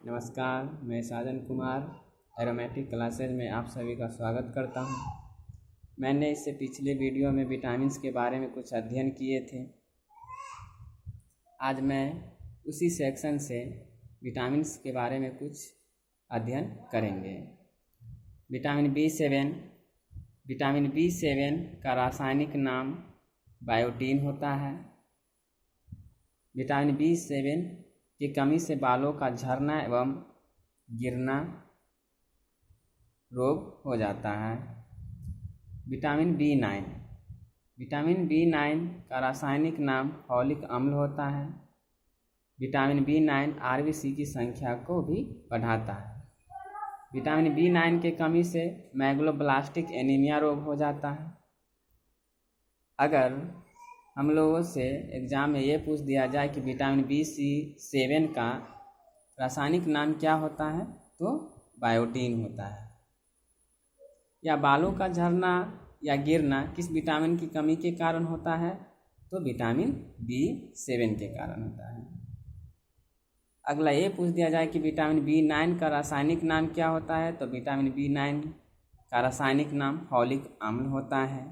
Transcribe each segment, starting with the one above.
नमस्कार, मैं साजन Kumar aromatic classes में आप सभी का स्वागत करता हूं। मैंने इससे पिछले वीडियो में विटामिन्स के बारे में कुछ अध्ययन किए थे। आज मैं उसी सेक्शन से विटामिन्स के बारे में कुछ अध्ययन करेंगे। विटामिन बी7 का रासायनिक नाम बायोटीन होता है। विटामिन बी7 की कमी से बालों का झड़ना एवं गिरना रोग हो जाता है। विटामिन बी9 का रासायनिक नाम फॉलिक अम्ल होता है। विटामिन बी9 आरबीसी की संख्या को भी बढ़ाता है। विटामिन बी9 के कमी से मैग्लोब्लास्टिक एनीमिया रोग हो जाता है। अगर हम लोगों से एग्ज़ाम में ये पूछ दिया जाए कि विटामिन बी7 का रासायनिक नाम क्या होता है, तो बायोटीन होता है। या बालों का झड़ना या गिरना किस विटामिन की कमी के कारण होता है, तो विटामिन बी7 के कारण होता है। अगला ये पूछ दिया जाए कि विटामिन बी9 का रासायनिक नाम क्या होता है, तो विटामिन बी9 का रासायनिक नाम फॉलिक अम्ल होता है।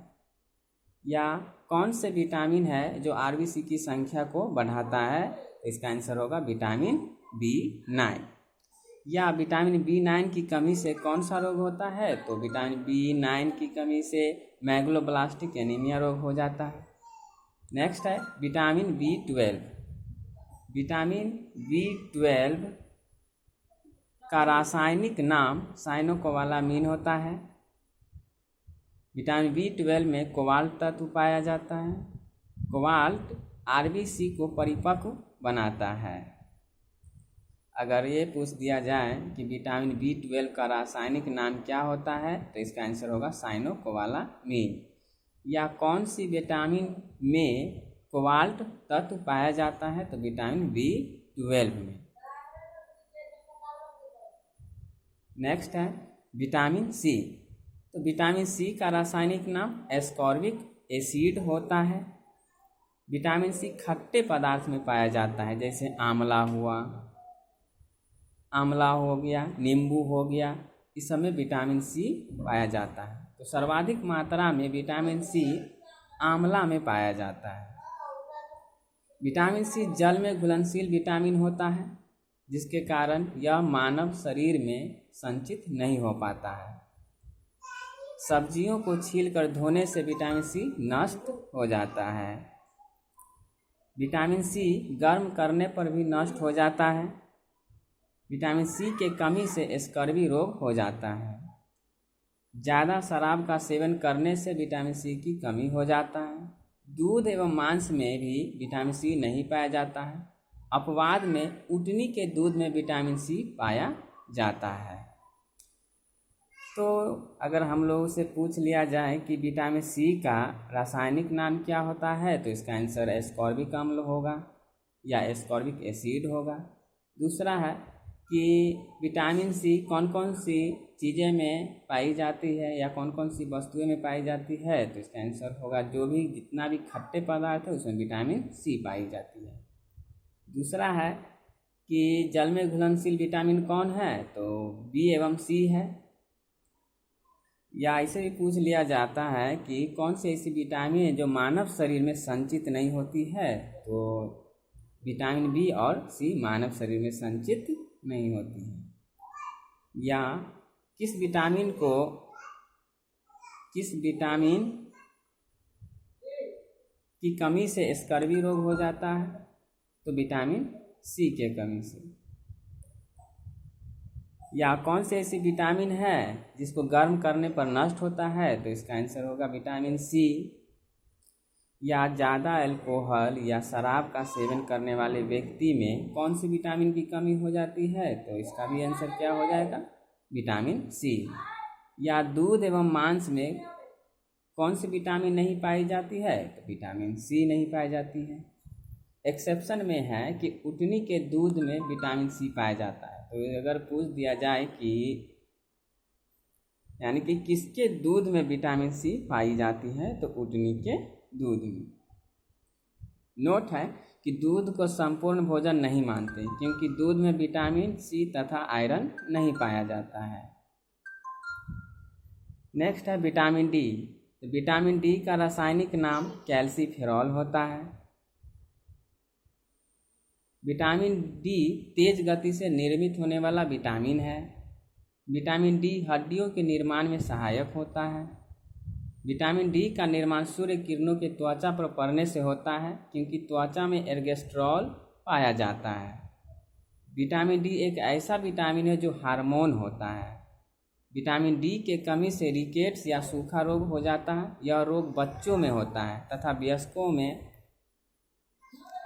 या कौन से विटामिन है जो आरबीसी की संख्या को बढ़ाता है, तो इसका आंसर होगा विटामिन बी9। या विटामिन बी9 की कमी से कौन सा रोग होता है, तो विटामिन बी9 की कमी से मैग्लोब्लास्टिक एनीमिया रोग हो जाता है। नेक्स्ट है विटामिन बी12। विटामिन बी12 का रासायनिक नाम साइनोकोबालामीन होता है। विटामिन बी12 में कोबाल्ट तत्व पाया जाता है। कोबाल्ट आरबीसी को परिपक्व बनाता है। अगर ये पूछ दिया जाए कि विटामिन बी12 का रासायनिक नाम क्या होता है, तो इसका आंसर होगा साइनोकोबालामीन। या कौन सी विटामिन में कोबाल्ट तत्व पाया जाता है, तो विटामिन बी12 में। नेक्स्ट है विटामिन सी। तो विटामिन सी का रासायनिक नाम एस्कॉर्बिक एसिड होता है। विटामिन सी खट्टे पदार्थ में पाया जाता है, जैसे आंवला हो गया, नींबू हो गया, इस सब में विटामिन सी पाया जाता है। तो सर्वाधिक मात्रा में विटामिन सी आंवला में पाया जाता है। विटामिन सी जल में घुलनशील विटामिन होता है, जिसके कारण यह मानव शरीर में संचित नहीं हो पाता है। सब्जियों को छीलकर धोने से विटामिन सी नष्ट हो जाता है। विटामिन सी गर्म करने पर भी नष्ट हो जाता है। विटामिन सी के कमी से स्कर्वी रोग हो जाता है। ज़्यादा शराब का सेवन करने से विटामिन सी की कमी हो जाता है। दूध एवं मांस में भी विटामिन सी नहीं पाया जाता है। अपवाद में ऊँटनी के दूध में विटामिन सी पाया जाता है। तो अगर हम लोगों से पूछ लिया जाए कि विटामिन सी का रासायनिक नाम क्या होता है, तो इसका आंसर एस्कॉर्बिक अम्ल होगा या एस्कॉर्बिक एसिड होगा। दूसरा है कि विटामिन सी कौन कौन सी चीज़ें में पाई जाती है या कौन कौन सी वस्तुएं में पाई जाती है, तो इसका आंसर होगा जितना भी खट्टे पदार्थ है उसमें विटामिन सी पाई जाती है। दूसरा है कि जल में घुलनशील विटामिन कौन है, तो बी एवं सी है। या ऐसे भी पूछ लिया जाता है कि कौन सी ऐसी विटामिन है जो मानव शरीर में संचित नहीं होती है, तो विटामिन बी और सी मानव शरीर में संचित नहीं होती है। या किस विटामिन की कमी से स्कर्वी रोग हो जाता है, तो विटामिन सी के कमी से। या कौन सी ऐसी विटामिन है जिसको गर्म करने पर नष्ट होता है, तो इसका आंसर होगा विटामिन सी। या ज़्यादा अल्कोहल या शराब का सेवन करने वाले व्यक्ति में कौन सी विटामिन की कमी हो जाती है, तो इसका भी आंसर क्या हो जाएगा, विटामिन सी। या दूध एवं मांस में कौन सी विटामिन नहीं पाई जाती है, तो विटामिन सी नहीं पाई जाती है। एक्सेप्शन में है कि ऊँटनी के दूध में विटामिन सी पाया जाता है। तो अगर पूछ दिया जाए कि यानी कि किसके दूध में विटामिन सी पाई जाती है, तो ऊँटनी के दूध में। नोट है कि दूध को संपूर्ण भोजन नहीं मानते क्योंकि दूध में विटामिन सी तथा आयरन नहीं पाया जाता है। नेक्स्ट है विटामिन डी। तो विटामिन डी का रासायनिक नाम कैल्सीफेरॉल होता है। विटामिन डी तेज गति से निर्मित होने वाला विटामिन है। विटामिन डी हड्डियों के निर्माण में सहायक होता है। विटामिन डी का निर्माण सूर्य किरणों के त्वचा पर पड़ने से होता है क्योंकि त्वचा में एर्गेस्ट्रॉल पाया जाता है। विटामिन डी एक ऐसा विटामिन है जो हार्मोन होता है। विटामिन डी के कमी से रिकेट्स या सूखा रोग हो जाता है। यह रोग बच्चों में होता है तथा वयस्कों में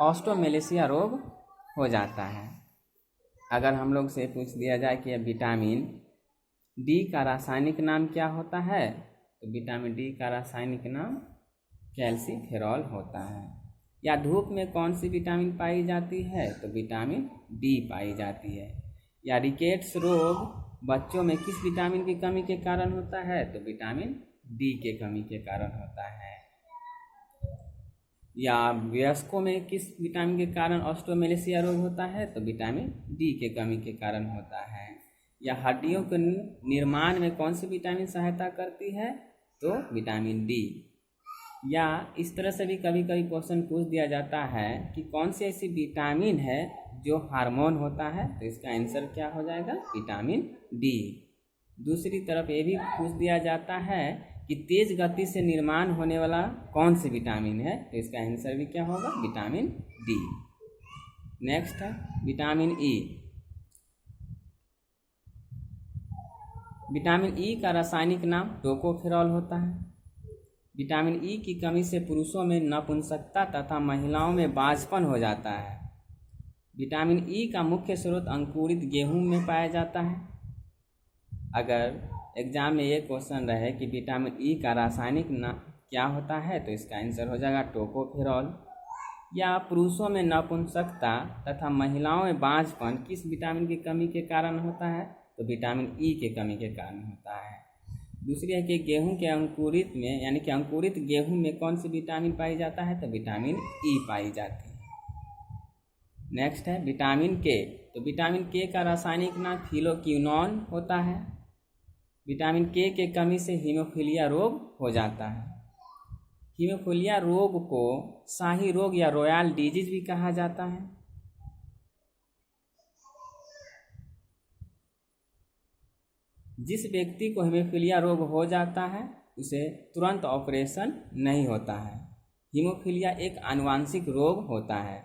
ऑस्टोमेलेसिया रोग हो जाता है। अगर हम लोग से पूछ दिया जाए कि विटामिन डी का रासायनिक नाम क्या होता है, तो विटामिन डी का रासायनिक नाम कैल्सीफेरॉल होता है। या धूप में कौन सी विटामिन पाई जाती है, तो विटामिन डी पाई जाती है। या रिकेट्स रोग बच्चों में किस विटामिन की कमी के कारण होता है, तो विटामिन डी के कमी के कारण होता है। या वयस्कों में किस विटामिन के कारण ऑस्टोमेलेसिया रोग होता है, तो विटामिन डी के कमी के कारण होता है। या हड्डियों के निर्माण में कौन सी विटामिन सहायता करती है, तो विटामिन डी। या इस तरह से भी कभी कभी क्वेश्चन पूछ दिया जाता है कि कौन सी ऐसी विटामिन है जो हार्मोन होता है, तो इसका आंसर क्या हो जाएगा, विटामिन डी। दूसरी तरफ ये भी पूछ दिया जाता है कि तेज गति से निर्माण होने वाला कौन सी विटामिन है, तो इसका आंसर भी क्या होगा, विटामिन डी। नेक्स्ट है विटामिन ई। विटामिन ई का रासायनिक नाम टोकोफेरॉल होता है। विटामिन ई की कमी से पुरुषों में नपुंसकता तथा महिलाओं में बाझपन हो जाता है। विटामिन ई का मुख्य स्रोत अंकुरित गेहूं में पाया जाता है। अगर एग्जाम में ये क्वेश्चन रहे कि विटामिन ई का रासायनिक नाम क्या होता है, तो इसका आंसर हो जाएगा टोकोफेरॉल। या पुरुषों में नपुंसकता तथा महिलाओं में बाझपन किस विटामिन की कमी के कारण होता है, तो विटामिन ई के कमी के कारण होता है। दूसरी है कि गेहूं के अंकुरित में यानी कि अंकुरित गेहूं में कौन सी विटामिन पाई जाता है, तो विटामिन ई पाई जाती है। नेक्स्ट है विटामिन के। तो विटामिन के का रासायनिक नाम फिलोक्विनोन होता है। विटामिन के कमी से हीमोफीलिया रोग हो जाता है। हीमोफीलिया रोग को शाही रोग या रॉयल डिजीज भी कहा जाता है। जिस व्यक्ति को हीमोफीलिया रोग हो जाता है उसे तुरंत ऑपरेशन नहीं होता है। हीमोफीलिया एक आनुवांशिक रोग होता है।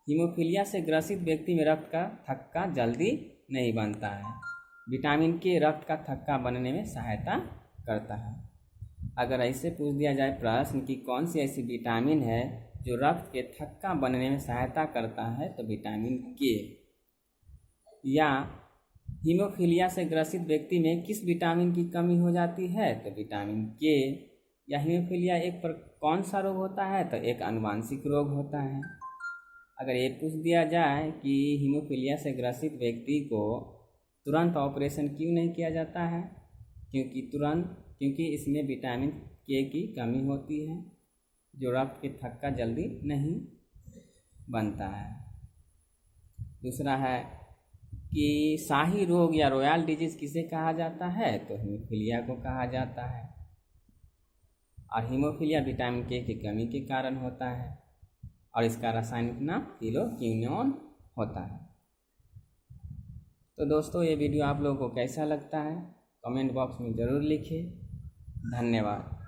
हीमोफीलिया से ग्रसित व्यक्ति में रक्त का थक्का जल्दी नहीं बनता है। विटामिन के रक्त का थक्का बनने में सहायता करता है। अगर ऐसे पूछ दिया जाए प्रश्न कि कौन सी ऐसी विटामिन है जो रक्त के थक्का बनने में सहायता करता है, तो विटामिन के। या हीमोफीलिया से ग्रसित व्यक्ति में किस विटामिन की कमी हो जाती है, तो विटामिन के। या हीमोफीलिया एक पर कौन सा रोग होता है, तो एक आनुवांशिक रोग होता है। अगर ये पूछ दिया जाए कि हीमोफीलिया से ग्रसित व्यक्ति को तुरंत ऑपरेशन क्यों नहीं किया जाता है, क्योंकि इसमें विटामिन के की कमी होती है जो रक्त के थक्का जल्दी नहीं बनता है। दूसरा है कि शाही रोग या रॉयल डिजीज किसे कहा जाता है, तो हीमोफीलिया को कहा जाता है। और हीमोफीलिया विटामिन के की कमी के कारण होता है और इसका रासायनिक नाम फिलोक्विनोन होता है। तो दोस्तों ये वीडियो आप लोगों को कैसा लगता है कमेंट बॉक्स में ज़रूर लिखिए। धन्यवाद।